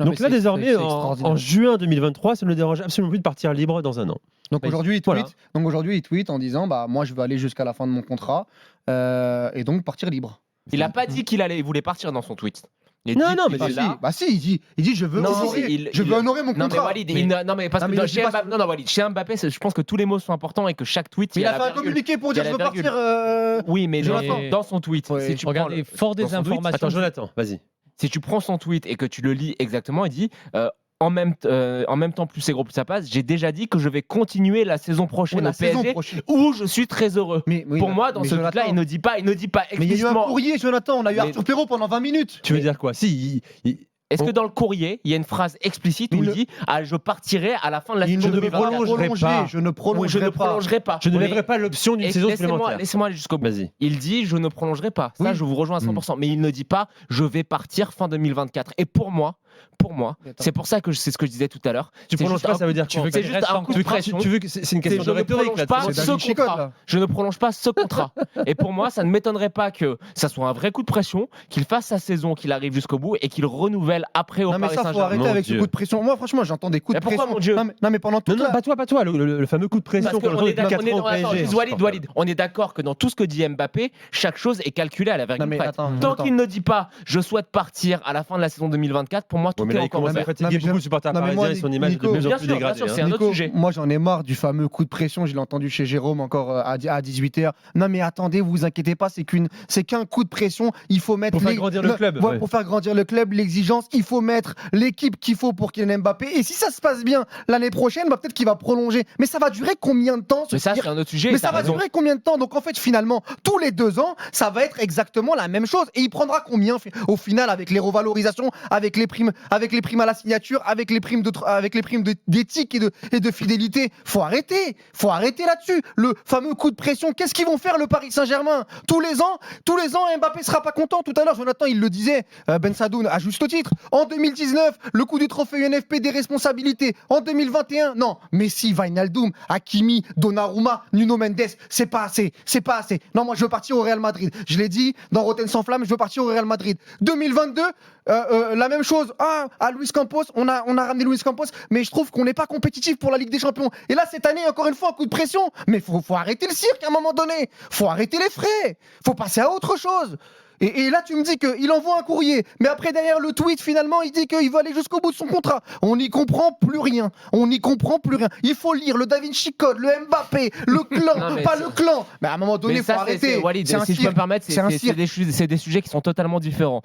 Donc là, désormais, en juin 2023, ça ne le dérange absolument plus de partir libre dans un an. Donc aujourd'hui, il tweet en disant moi, je veux aller jusqu'à la fin de mon contrat et donc partir libre. Il n'a pas dit qu'il voulait partir dans son tweet. Mais il dit je veux honorer mon contrat. Walid, chez Mbappé, je pense que tous les mots sont importants et que chaque tweet. Il a fait un communiqué pour dire je veux partir. Oui, mais dans son tweet, si tu regardez, fort des informations. Attends, Jonathan, vas-y. Si tu prends son tweet et que tu le lis exactement, il dit en même temps, plus c'est gros, plus ça passe. J'ai déjà dit que je vais continuer la saison prochaine au PSG où je suis très heureux. Pour moi, dans ce tweet-là, il ne dit pas explicitement. Mais il y a eu un courrier, Jonathan. On a eu Arthur Perrault pendant 20 minutes. Tu veux dire quoi? Est-ce que dans le courrier, il y a une phrase explicite où il dit je partirai à la fin de la saison 2024. Je ne prolongerai pas. Je ne lèverai pas l'option d'une saison supplémentaire. Laissez-moi aller jusqu'au bout. Vas-y. Il dit je ne prolongerai pas. Ça, je vous rejoins à 100%. Mais il ne dit pas je vais partir fin 2024. Et pour moi, c'est pour ça que c'est ce que je disais tout à l'heure. Tu prolonges pas, ça veut dire quoi? C'est juste un coup de pression. Tu veux que c'est une question de rhétorique là. Je ne prolonge pas ce contrat. Et pour moi, ça ne m'étonnerait pas que ça soit un vrai coup de pression, qu'il fasse sa saison, qu'il arrive jusqu'au bout et qu'il renouvelle après au Paris Saint-Germain. Faut arrêter avec ce coup de pression. Moi, franchement, j'entends des coups de pression. Mon Dieu. Non, mais pendant tout. Non, pas toi, le fameux coup de pression. On est d'accord que dans tout ce que dit Mbappé, chaque chose est calculée à la virgule près. Tant qu'il ne dit pas je souhaite partir à la fin de la saison 2024, pour moi, tout est encore ouvert. Beaucoup de supporters parisiens et son image de plus en plus dégradée. C'est un autre sujet. Moi, j'en ai marre du fameux coup de pression. Je l'ai entendu chez Jérôme encore à 18h. Non, mais attendez, vous inquiétez pas, c'est qu'un coup de pression. Il faut mettre pour faire grandir le club. Pour faire grandir le club, l'exigence. Il faut mettre l'équipe qu'il faut pour Kylian Mbappé. Et si ça se passe bien l'année prochaine, peut-être qu'il va prolonger. Mais ça va durer combien de temps? Mais ça, c'est un autre sujet. Mais ça va durer combien de temps? Donc en fait, finalement, tous les 2 ans, ça va être exactement la même chose. Et il prendra combien au final avec les revalorisations, avec les primes à la signature, avec les primes d'éthique et de fidélité? Faut arrêter là-dessus. Le fameux coup de pression. Qu'est-ce qu'ils vont faire le Paris Saint-Germain tous les ans, Mbappé sera pas content. Tout à l'heure, Jonathan, il le disait, Ben Sadoun à juste titre. En 2019, le coup du trophée UNFP des responsabilités. En 2021, non. Messi, Wijnaldum, Hakimi, Donnarumma, Nuno Mendes, c'est pas assez. Non, moi je veux partir au Real Madrid. Je l'ai dit dans Rotten sans flamme, je veux partir au Real Madrid. 2022, la même chose. À Luis Campos, on a ramené Luis Campos, mais je trouve qu'on n'est pas compétitif pour la Ligue des Champions. Et là, cette année, encore une fois, un coup de pression. Mais faut arrêter le cirque à un moment donné. Faut arrêter les frais. Faut passer à autre chose. Et là, tu me dis qu'il envoie un courrier, mais après, derrière le tweet, finalement, il dit qu'il veut aller jusqu'au bout de son contrat. On n'y comprend plus rien. Il faut lire le Da Vinci Code, le Mbappé, le clan, pas le clan. Mais à un moment donné, il faut arrêter. Walid, si je peux me permettre, c'est des sujets qui sont totalement différents.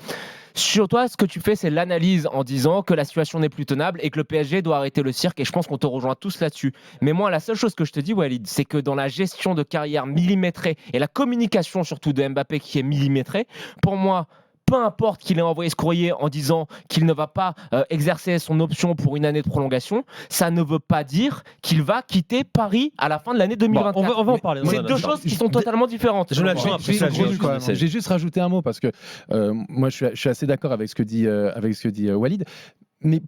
Sur toi, ce que tu fais, c'est l'analyse en disant que la situation n'est plus tenable et que le PSG doit arrêter le cirque. Et je pense qu'on te rejoint tous là-dessus. Mais moi, la seule chose que je te dis, Walid, c'est que dans la gestion de carrière millimétrée et la communication surtout de Mbappé qui est millimétrée, pour moi, peu importe qu'il ait envoyé ce courrier en disant qu'il ne va pas exercer son option pour une année de prolongation, ça ne veut pas dire qu'il va quitter Paris à la fin de l'année 2024. On va en parler. C'est deux choses qui sont totalement différentes. J'ai juste rajouté un mot parce que moi je suis assez d'accord avec ce que dit Walid. Mais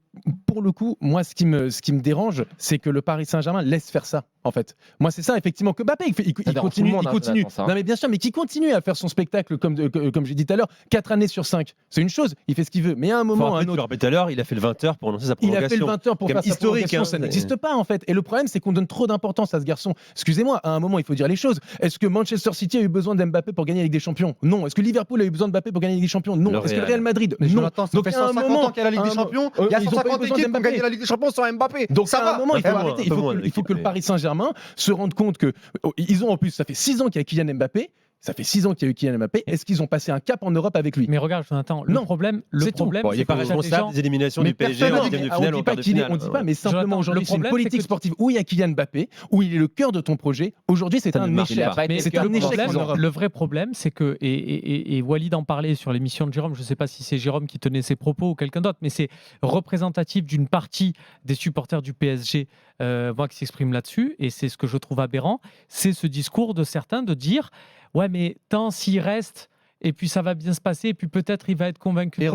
pour le coup, moi, ce qui me dérange, c'est que le Paris Saint-Germain laisse faire ça, en fait. Moi, c'est ça, effectivement, que Mbappé, il continue. Non, mais bien sûr, mais qui continue à faire son spectacle, comme j'ai dit tout à l'heure, 4 années sur 5. C'est une chose, il fait ce qu'il veut. Mais à un moment, un autre. Tout à l'heure, il a fait le 20h pour annoncer sa prolongation. Il a fait le 20h pour faire sa prolongation. Ça n'existe pas, en fait. Et le problème, c'est qu'on donne trop d'importance à ce garçon. Excusez-moi, à un moment, il faut dire les choses. Est-ce que Manchester City a eu besoin d'Mbappé pour gagner la Ligue des Champions? Non. Est-ce que Liverpool a eu besoin d'Mbappé pour gagner la Ligue des Champions? Non. Est-ce que le Real Madrid? Non. Donc, il y a 150 ans qu'il y a la Ligue des Champions. Il y a 150 équipes qui ont gagné la Ligue des Champions sans Mbappé. Donc ça va. Il faut arrêter. Il faut que le Paris Saint-Germain se rende compte que ils ont en plus, ça fait 6 ans qu'il y a Kylian Mbappé. Ça fait 6 ans qu'il y a eu Kylian Mbappé. Est-ce qu'ils ont passé un cap en Europe avec lui? Mais regarde, Jonathan, le problème, il n'est pas responsable des éliminations du PSG en deuxième de finale ou en quart de finale. On ne dit pas, mais simplement aujourd'hui, c'est une politique sportive où il y a Kylian Mbappé, où il est le cœur de ton projet. Aujourd'hui, c'est un échec. C'est un échec. Le vrai problème, c'est que, et Walid en parlait sur l'émission de Jérôme, je ne sais pas si c'est Jérôme qui tenait ses propos ou quelqu'un d'autre, mais c'est représentatif d'une partie des supporters du PSG, moi qui s'exprime là-dessus, et c'est ce que je trouve aberrant, c'est ce discours de certains de dire ouais, mais tant s'il reste, et puis ça va bien se passer, et puis peut-être il va être convaincu. Et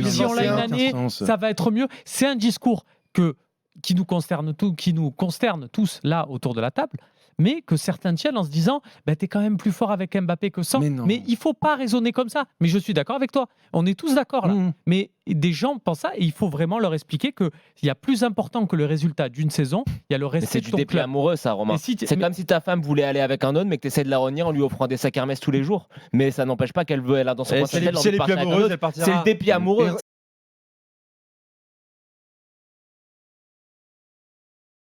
si on l'a une année, ça va être mieux. C'est un discours qui nous concerne tous là autour de la table. mais que certains tiennent en se disant t'es quand même plus fort avec Mbappé que sans. Mais il faut pas raisonner comme ça. Mais je suis d'accord avec toi. On est tous d'accord là. Mais des gens pensent ça et il faut vraiment leur expliquer qu'il y a plus important que le résultat d'une saison, il y a le respect de ton club. C'est du dépit amoureux, ça, Romain. C'est comme si ta femme voulait aller avec un autre, mais que tu essaies de la renier en lui offrant des sacs Hermès tous les jours. Mais ça n'empêche pas qu'elle veut, elle a dans son coin, c'est le dépit amoureux. C'est le dépit amoureux.